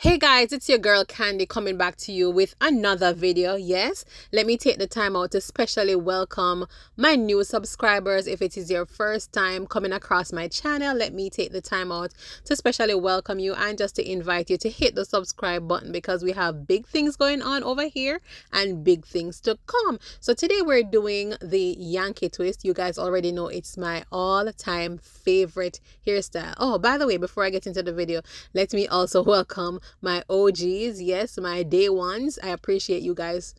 Hey guys, it's your girl Candy coming back to you with another video. Yes, let me take the time out to specially welcome my new subscribers. If it is your first time coming across my channel, let me take the time out to specially welcome you and just to invite you to hit the subscribe button because we have big things going on over here and big things to come. So today we're doing the Yankee twist. You guys already know it's my all-time favorite hairstyle. Oh, by the way, before I get into the video, let me also welcome my OGs, yes, my day ones. I appreciate you guys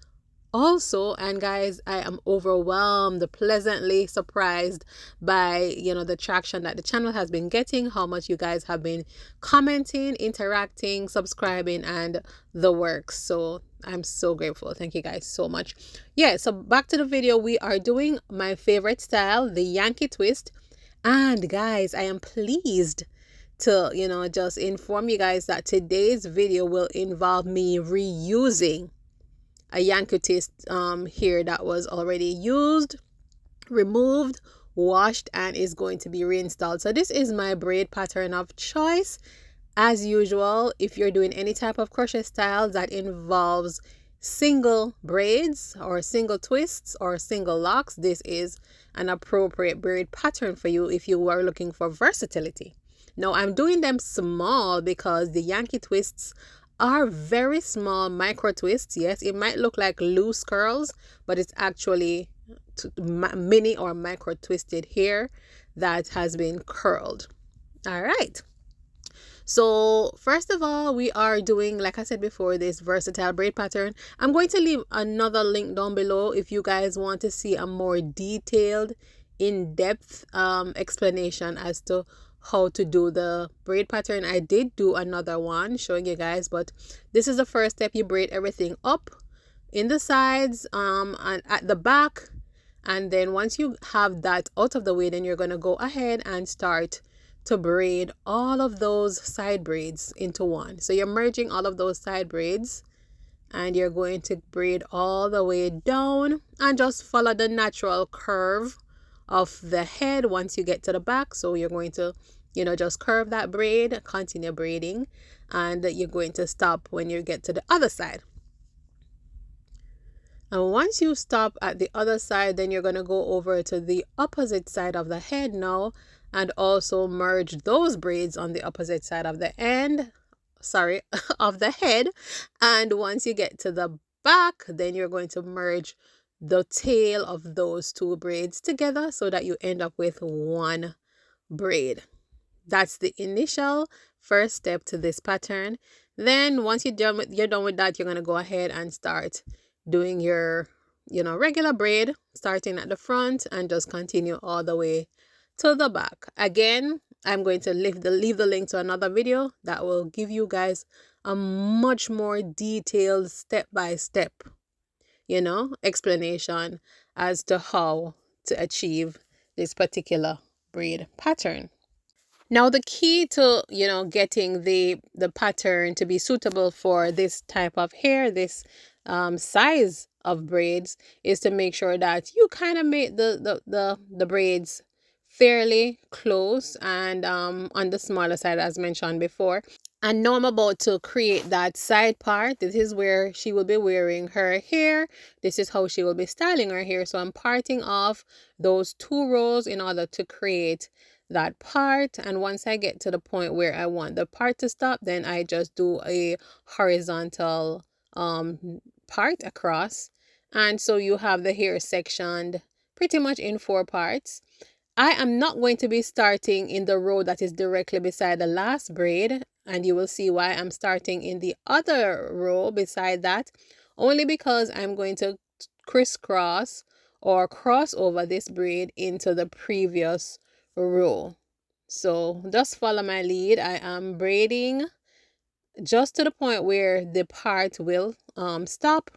also. And guys, I am overwhelmed, pleasantly surprised by the traction that the channel has been getting, how much you guys have been commenting, interacting, subscribing, and the works. So I'm so grateful. Thank you guys so much. Yeah, so back to the video. We are doing my favorite style, the Yankee twist. And guys, I am pleased to just inform you guys that today's video will involve me reusing a Yankee twist hair that was already used, removed, washed, and is going to be reinstalled. So this is my braid pattern of choice. As usual, if you're doing any type of crochet style that involves single braids or single twists or single locks, this is an appropriate braid pattern for you if you are looking for versatility. Now I'm doing them small because the Yankee twists are very small micro twists. Yes, it might look like loose curls, but it's actually mini or micro twisted hair that has been curled. All right. So first of all, we are doing, like I said before, this versatile braid pattern. I'm going to leave another link down below if you guys want to see a more detailed, in-depth explanation as to how to do the braid pattern. I did do another one showing you guys, but this is the first step. You braid everything up in the sides and at the back, and then once you have that out of the way, then you're going to go ahead and start to braid all of those side braids into one. So you're merging all of those side braids and you're going to braid all the way down and just follow the natural curve of the head once you get to the back. So you're going to just curve that braid, continue braiding, and you're going to stop when you get to the other side. And once you stop at the other side, then you're going to go over to the opposite side of the head now and also merge those braids on the opposite side of the of the head. And once you get to the back, then you're going to merge the tail of those two braids together so that you end up with one braid. That's the initial first step to this pattern. Then once you're done with that, you're going to go ahead and start doing your regular braid, starting at the front and just continue all the way to the back. Again, I'm going to leave the link to another video that will give you guys a much more detailed step-by-step explanation as to how to achieve this particular braid pattern. Now the key to getting the pattern to be suitable for this type of hair, this size of braids, is to make sure that you kind of make the braids fairly close and on the smaller side as mentioned before. And now I'm about to create that side part. This is where she will be wearing her hair. This is how she will be styling her hair. So I'm parting off those 2 rows in order to create that part. And once I get to the point where I want the part to stop, then I just do a horizontal part across. And so you have the hair sectioned pretty much in 4 parts. I am not going to be starting in the row that is directly beside the last braid, and you will see why I'm starting in the other row beside that, only because I'm going to crisscross or cross over this braid into the previous row. So just follow my lead. I am braiding just to the point where the part will stop.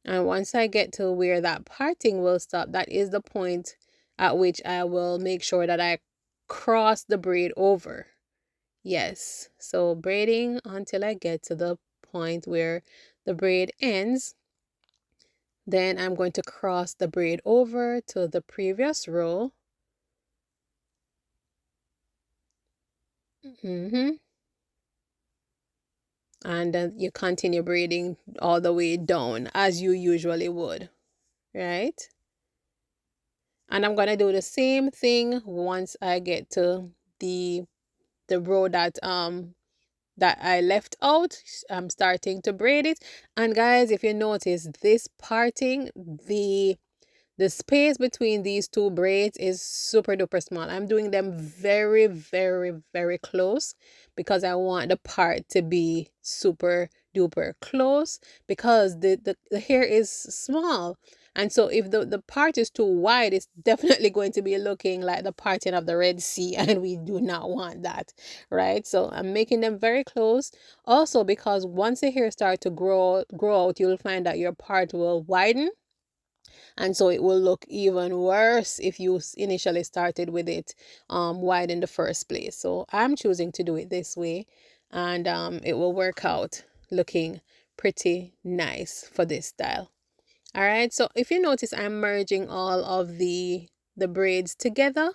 And once I get to where that parting will stop, that is the point at which I will make sure that I cross the braid over. Yes, so braiding until I get to the point where the braid ends. Then I'm going to cross the braid over to the previous row. and then you continue braiding all the way down as you usually would, right? And I'm gonna do the same thing once I get to the row that I left out. I'm starting to braid it. And guys, if you notice this parting, the space between these two braids is super duper small. I'm doing them very, very, very close because I want the part to be super duper close because the hair is small. And so if the part is too wide, it's definitely going to be looking like the parting of the Red Sea, and we do not want that, right? So I'm making them very close. Also, because once the hair starts to grow out, you'll find that your part will widen, and so it will look even worse if you initially started with it wide in the first place. So I'm choosing to do it this way, and it will work out looking pretty nice for this style. All right, so if you notice, I'm merging all of the braids together.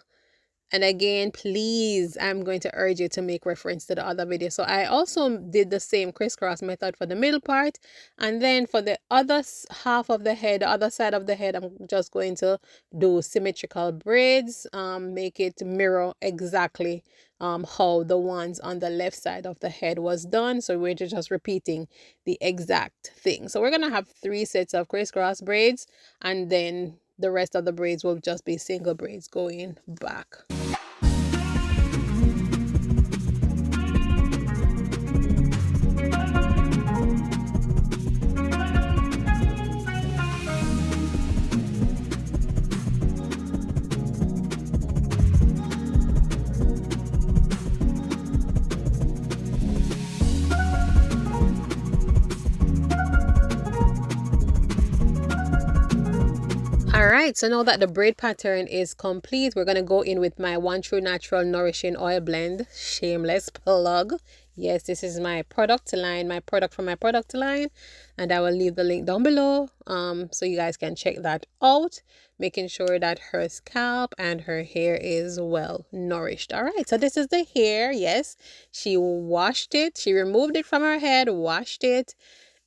And again, please, I'm going to urge you to make reference to the other video. So I also did the same crisscross method for the middle part. And then for the other half of the head, the other side of the head, I'm just going to do symmetrical braids, make it mirror exactly how the ones on the left side of the head was done. So we're just repeating the exact thing. So we're going to have 3 sets of crisscross braids, and then the rest of the braids will just be single braids going back. Alright, so now that the braid pattern is complete, we're going to go in with my One True Natural Nourishing Oil Blend. Shameless plug. Yes, this is my product line, my product from my product line, and I will leave the link down below so you guys can check that out, making sure that her scalp and her hair is well nourished. Alright, so this is the hair. Yes, she washed it, she removed it from her head, washed it,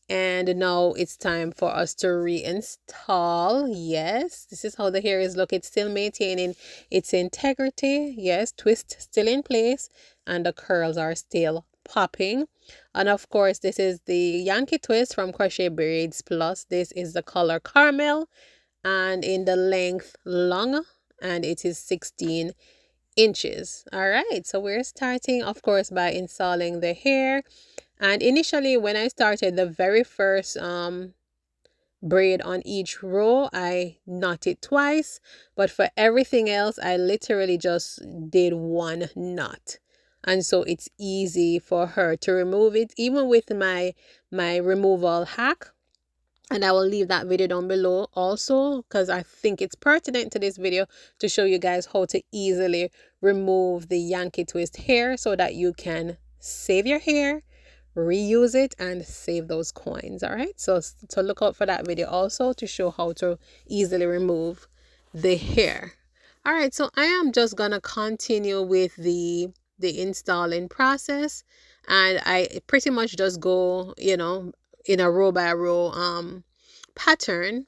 and now it's time for us to reinstall. Yes, this is how the hair is look. It's still maintaining its integrity. Yes, twist still in place, and the curls are still popping. And of course, this is the Yankee Twist from Crochet Braids Plus. This is the color caramel, and in the length long, and it is 16 inches. All right, so we're starting, of course, by installing the hair. And initially, when I started the very first braid on each row, I knot it twice, but for everything else, I literally just did one knot. And so it's easy for her to remove it, even with my removal hack. And I will leave that video down below also, because I think it's pertinent to this video to show you guys how to easily remove the Yankee Twist hair so that you can save your hair, reuse it, and save those coins. All right, so look out for that video also to show how to easily remove the hair. All right, so I am just gonna continue with the installing process, and I pretty much just go, you know, in a row by row pattern,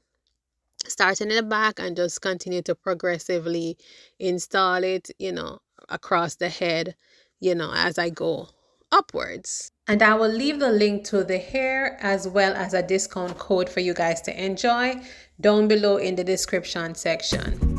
starting in the back and just continue to progressively install it, you know, across the head, you know, as I go upwards. And I will leave the link to the hair as well as a discount code for you guys to enjoy down below in the description section.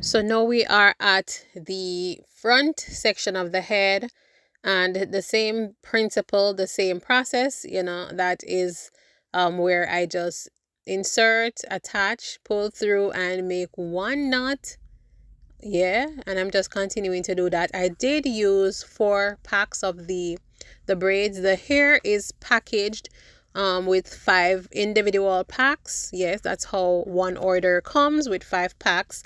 So now we are at the front section of the head, and the same principle, the same process, you know, that is where I just insert, attach, pull through, and make one knot yeah, and I'm just continuing to do that. I did use 4 packs of the braids. The hair is packaged with 5 individual packs. Yes, that's how one order comes, with 5 packs.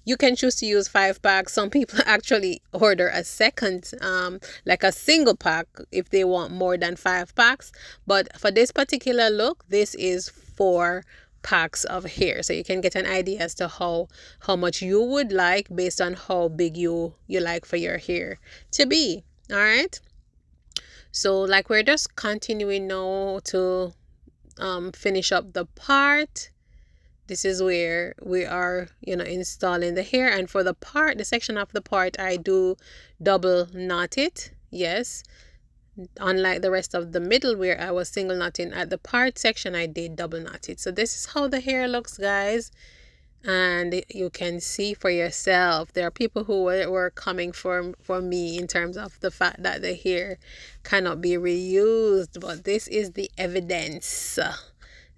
You can choose to use 5 packs. Some people actually order a second, like a single pack, if they want more than 5 packs. But for this particular look, this is 4 packs of hair, so you can get an idea as to how much you would like based on how big you like for your hair to be. All right. So like we're just continuing now to finish up the part. This is where we are, installing the hair. And for the part, the section of the part, I do double knot it. Yes. Unlike the rest of the middle where I was single knotting, at the part section, I did double knot it. So this is how the hair looks, guys. And you can see for yourself. There are people who were coming for me in terms of the fact that the hair cannot be reused. But this is the evidence.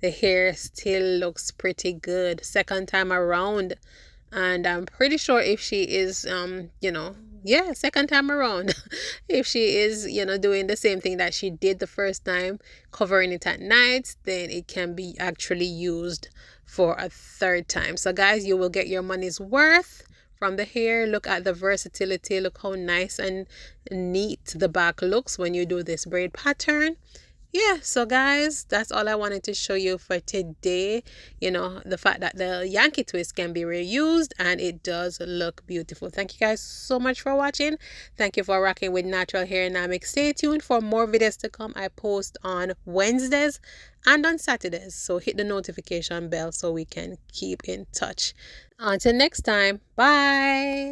The hair still looks pretty good second time around, and I'm pretty sure if she is yeah, second time around, if she is doing the same thing that she did the first time, covering it at night, then it can be actually used for a third time. So guys, you will get your money's worth from the hair. Look at the versatility. Look how nice and neat the back looks when you do this braid pattern. Yeah, so guys, that's all I wanted to show you for today. The fact that the Yankee twist can be reused, and it does look beautiful. Thank you guys so much for watching. Thank you for rocking with Natural Hair Dynamics. Stay tuned for more videos to come. I post on Wednesdays and on Saturdays, so hit the notification bell so we can keep in touch. Until next time, bye.